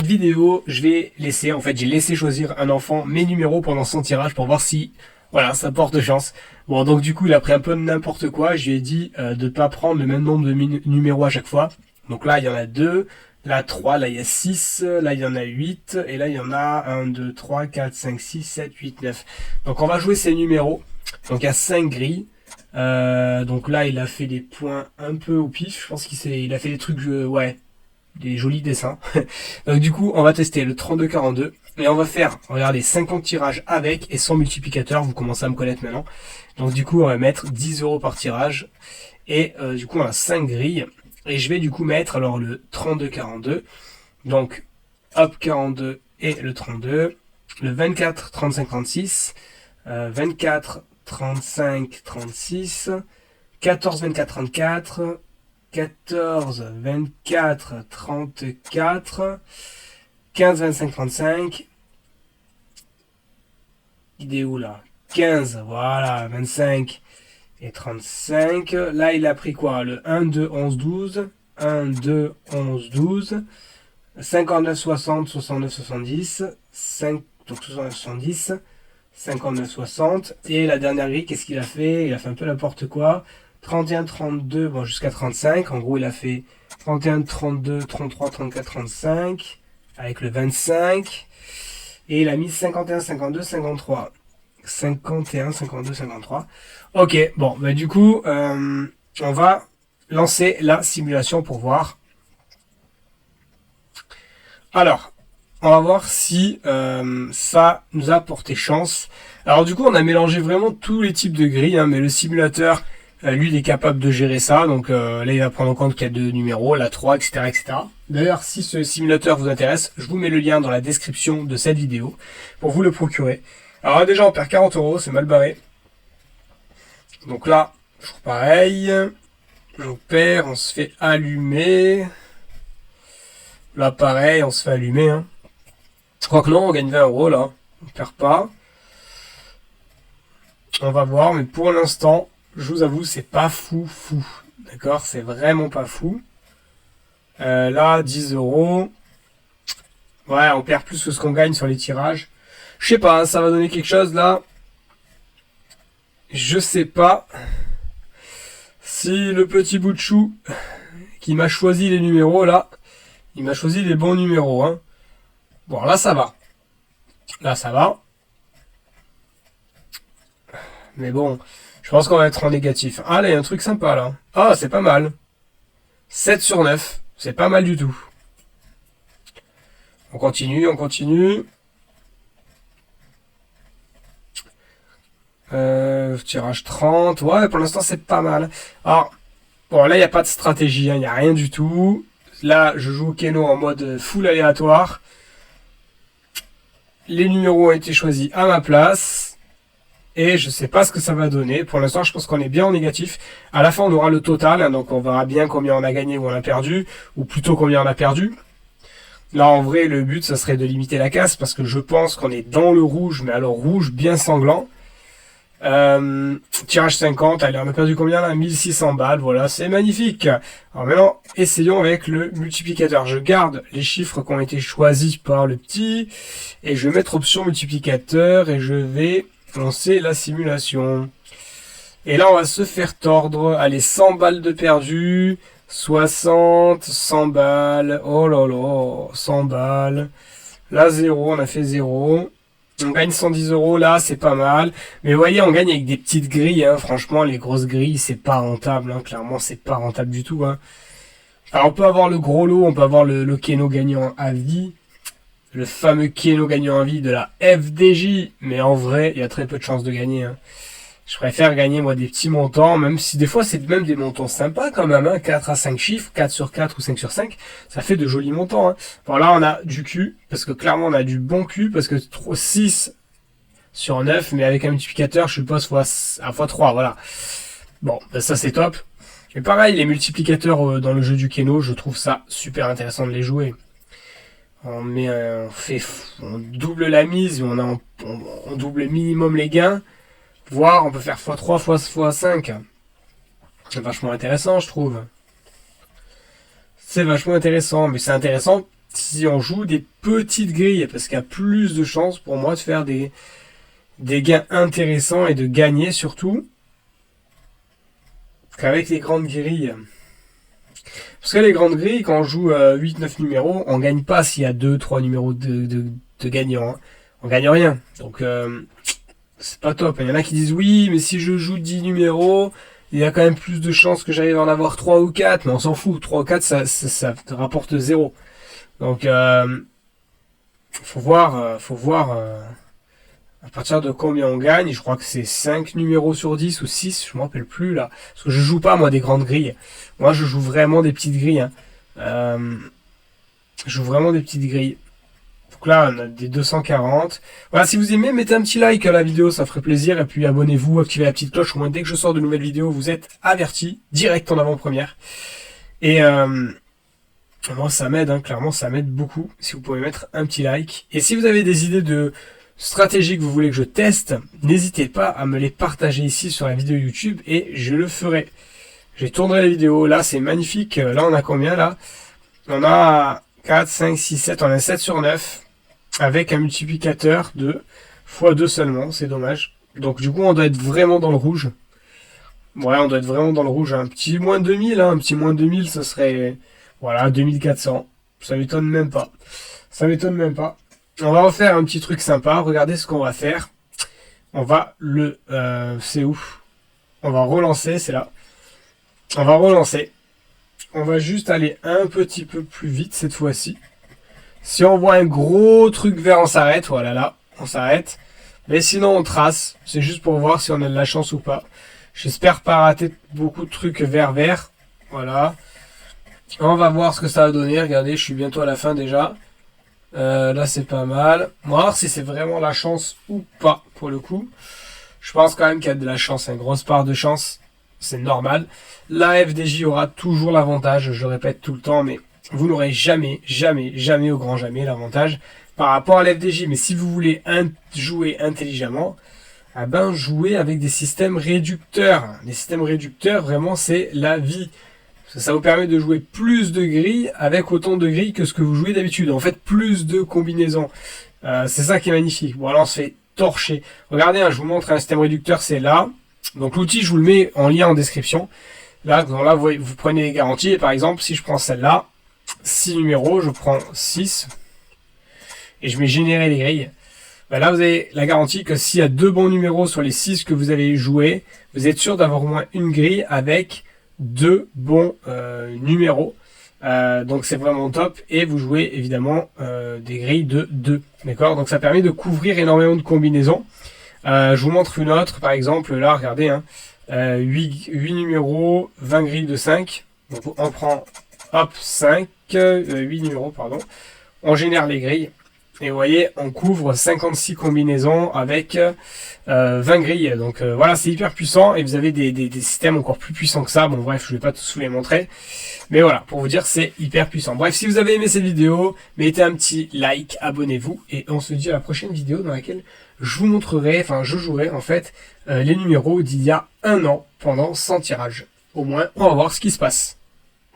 vidéo, je vais laisser, en fait, j'ai laissé choisir un enfant mes numéros pendant son tirage pour voir si, voilà, ça porte chance. Bon, donc du coup, il a pris un peu n'importe quoi. Je lui ai dit de pas prendre le même nombre de numéros à chaque fois. Donc là, il y en a 2, là 3, là il y a 6, là il y en a 8, et là il y en a 1, 2, 3, 4, 5, 6, 7, 8, 9. Donc on va jouer ces numéros. Donc il y a 5 grilles. Donc là, il a fait des points un peu au pif. Je pense il a fait des trucs, ouais, des jolis dessins. Donc du coup, on va tester le 32-42 et on va faire, regardez, 50 tirages avec et sans multiplicateur. Vous commencez à me connaître maintenant. Donc du coup, on va mettre 10 € par tirage et du coup, on a 5 grilles et je vais du coup mettre alors le 32-42. Donc hop 42 et le 32, le 24 35 36, 24 35 36, 14 24 34, 14 24 34, 15 25 35. Il est où là? 15, voilà, 25 et 35. Là, il a pris quoi? Le 1, 2, 11, 12. 1, 2, 11, 12. 59, 60, 69, 70. 5, donc 69, 70. 59, 60. Et la dernière grille, qu'est-ce qu'il a fait? Il a fait un peu n'importe quoi. 31, 32, bon, jusqu'à 35. En gros, il a fait 31, 32, 33, 34, 35. Avec le 25. Et il a mis 51, 52, 53. 51, 52, 53. Ok, bon, bah du coup, on va lancer la simulation pour voir. Alors, on va voir si ça nous a porté chance. Alors du coup, on a mélangé vraiment tous les types de grilles, hein, mais le simulateur, lui, il est capable de gérer ça. Donc là, il va prendre en compte qu'il y a 2 numéros, là 3, etc., etc. D'ailleurs, si ce simulateur vous intéresse, je vous mets le lien dans la description de cette vidéo pour vous le procurer. Alors là, déjà, on perd 40 €, c'est mal barré. Donc là, toujours pareil. On perd, on se fait allumer. Là, pareil, on se fait allumer, hein. Je crois que non, on gagne 20 € là. On perd pas. On va voir, mais pour l'instant, je vous avoue, c'est pas fou. D'accord, c'est vraiment pas fou. Là, 10 €. Ouais, on perd plus que ce qu'on gagne sur les tirages. Je sais pas, hein, ça va donner quelque chose là. Je sais pas si le petit bout de chou qui m'a choisi les numéros là, il m'a choisi les bons numéros, hein. Bon, là ça va. Là ça va. Mais bon, je pense qu'on va être en négatif. Ah, là, il y a un truc sympa là. Ah, c'est pas mal. 7 sur 9. C'est pas mal du tout. On continue, on continue. Tirage 30. Ouais, pour l'instant, c'est pas mal. Alors, bon, là, il n'y a pas de stratégie. Il n'y a rien du tout. Là, je joue au Keno en mode full aléatoire. Les numéros ont été choisis à ma place. Et je sais pas ce que ça va donner. Pour l'instant, je pense qu'on est bien en négatif. À la fin, on aura le total. Hein, donc, on verra bien combien on a gagné ou on a perdu. Ou plutôt combien on a perdu. Là, en vrai, le but, ça serait de limiter la casse. Parce que je pense qu'on est dans le rouge. Mais alors, rouge bien sanglant. Tirage 50. Allez, on a perdu combien là? 1600 balles. Voilà, c'est magnifique. Alors maintenant, essayons avec le multiplicateur. Je garde les chiffres qui ont été choisis par le petit. Et je vais mettre option multiplicateur. Et je vais lancer la simulation. Et là, on va se faire tordre. Allez, 100 balles de perdu. 60, 100 balles. Oh là là, 100 balles. Là, 0, on a fait 0. On gagne 110 € là, c'est pas mal. Mais vous voyez, on gagne avec des petites grilles. Hein. Franchement, les grosses grilles, c'est pas rentable. Hein. Clairement, c'est pas rentable du tout. Hein. Alors, on peut avoir le gros lot, on peut avoir le Keno gagnant à vie. Le fameux Keno gagnant à vie de la FDJ. Mais en vrai, il y a très peu de chances de gagner. Hein. Je préfère gagner, moi, des petits montants, même si des fois, c'est même des montants sympas quand même. Hein. 4 à 5 chiffres, 4 sur 4 ou 5 sur 5, ça fait de jolis montants. Hein. Bon, là, on a du cul, parce que clairement, on a du bon cul, parce que 6 sur 9, mais avec un multiplicateur, je suppose, à x3, voilà. Bon, ben ça, c'est top. Et pareil, les multiplicateurs dans le jeu du Keno, je trouve ça super intéressant de les jouer. On double la mise, on double minimum les gains. Voire on peut faire x3, x5. C'est vachement intéressant, je trouve. C'est vachement intéressant, mais c'est intéressant si on joue des petites grilles, parce qu'il y a plus de chances pour moi de faire des gains intéressants et de gagner surtout qu'avec les grandes grilles. Parce que les grandes grilles, quand on joue 8-9 numéros, on gagne pas s'il y a 2-3 numéros de gagnants. Hein. On gagne rien. Donc c'est pas top. Il y en a qui disent oui, mais si je joue 10 numéros, il y a quand même plus de chances que j'arrive à en avoir 3 ou 4. Mais on s'en fout. 3 ou 4, ça te rapporte 0. Donc faut voir à partir de combien on gagne. Je crois que c'est 5 numéros sur 10 ou 6, je me rappelle plus là. Parce que je joue pas moi des grandes grilles. Moi je joue vraiment des petites grilles. Hein. Je joue vraiment des petites grilles. Donc là on a des 240. Voilà, si vous aimez, mettez un petit like à la vidéo, ça ferait plaisir. Et puis abonnez-vous, activez la petite cloche. Au moins dès que je sors de nouvelles vidéos, vous êtes avertis, direct en avant-première. Et moi ça m'aide, hein, clairement ça m'aide beaucoup. Si vous pouvez mettre un petit like. Et si vous avez des idées de stratégie que vous voulez que je teste, n'hésitez pas à me les partager ici sur la vidéo YouTube et je le ferai. Je tournerai la vidéo. Là, c'est magnifique. Là, on a combien là? On a 4, 5, 6, 7. On a 7 sur 9 avec un multiplicateur de x2 seulement. C'est dommage. Donc, du coup, on doit être vraiment dans le rouge. Ouais, on doit être vraiment dans le rouge. Un petit moins 2000. Hein. Un petit moins 2000, ce serait... Voilà, 2400. Ça m'étonne même pas. Ça m'étonne même pas. On va refaire un petit truc sympa. Regardez ce qu'on va faire. On va le... c'est où? On va relancer, c'est là. On va relancer. On va juste aller un petit peu plus vite cette fois-ci. Si on voit un gros truc vert, on s'arrête. Voilà, là, on s'arrête. Mais sinon, on trace. C'est juste pour voir si on a de la chance ou pas. J'espère pas rater beaucoup de trucs vert. Voilà. On va voir ce que ça va donner. Regardez, je suis bientôt à la fin déjà. Là c'est pas mal. On va voir si c'est vraiment la chance ou pas pour le coup. Je pense quand même qu'il y a de la chance, une grosse part de chance. C'est normal. La FDJ aura toujours l'avantage, je le répète tout le temps, mais vous n'aurez jamais au grand jamais l'avantage par rapport à l'FDJ. Mais si vous voulez jouer intelligemment, eh ben jouez avec des systèmes réducteurs. Les systèmes réducteurs, vraiment c'est la vie. Ça vous permet de jouer plus de grilles avec autant de grilles que ce que vous jouez d'habitude. En fait, plus de combinaisons. C'est ça qui est magnifique. Bon, alors on se fait torcher. Regardez, hein, je vous montre un système réducteur, c'est là. Donc l'outil, je vous le mets en lien en description. Là, vous prenez les garanties. Et par exemple, si je prends celle-là, 6 numéros, je prends 6. Et je mets générer les grilles. Ben là, vous avez la garantie que s'il y a 2 bons numéros sur les 6 que vous avez joué, vous êtes sûr d'avoir au moins une grille avec 2 bons numéros. Donc c'est vraiment top. Et vous jouez évidemment des grilles de 2. D'accord? Donc ça permet de couvrir énormément de combinaisons. Je vous montre une autre. Par exemple, là, regardez. Hein, 8 numéros, 20 grilles de 5. Donc on prend, hop, 8 numéros, pardon. On génère les grilles. Et vous voyez, on couvre 56 combinaisons avec 20 grilles. Donc voilà, c'est hyper puissant. Et vous avez des systèmes encore plus puissants que ça. Bon bref, je ne vais pas tous vous les montrer. Mais voilà, pour vous dire, c'est hyper puissant. Bref, si vous avez aimé cette vidéo, mettez un petit like, abonnez-vous. Et on se dit à la prochaine vidéo dans laquelle je vous montrerai, enfin je jouerai en fait les numéros d'il y a un an pendant 100 tirages. Au moins, on va voir ce qui se passe.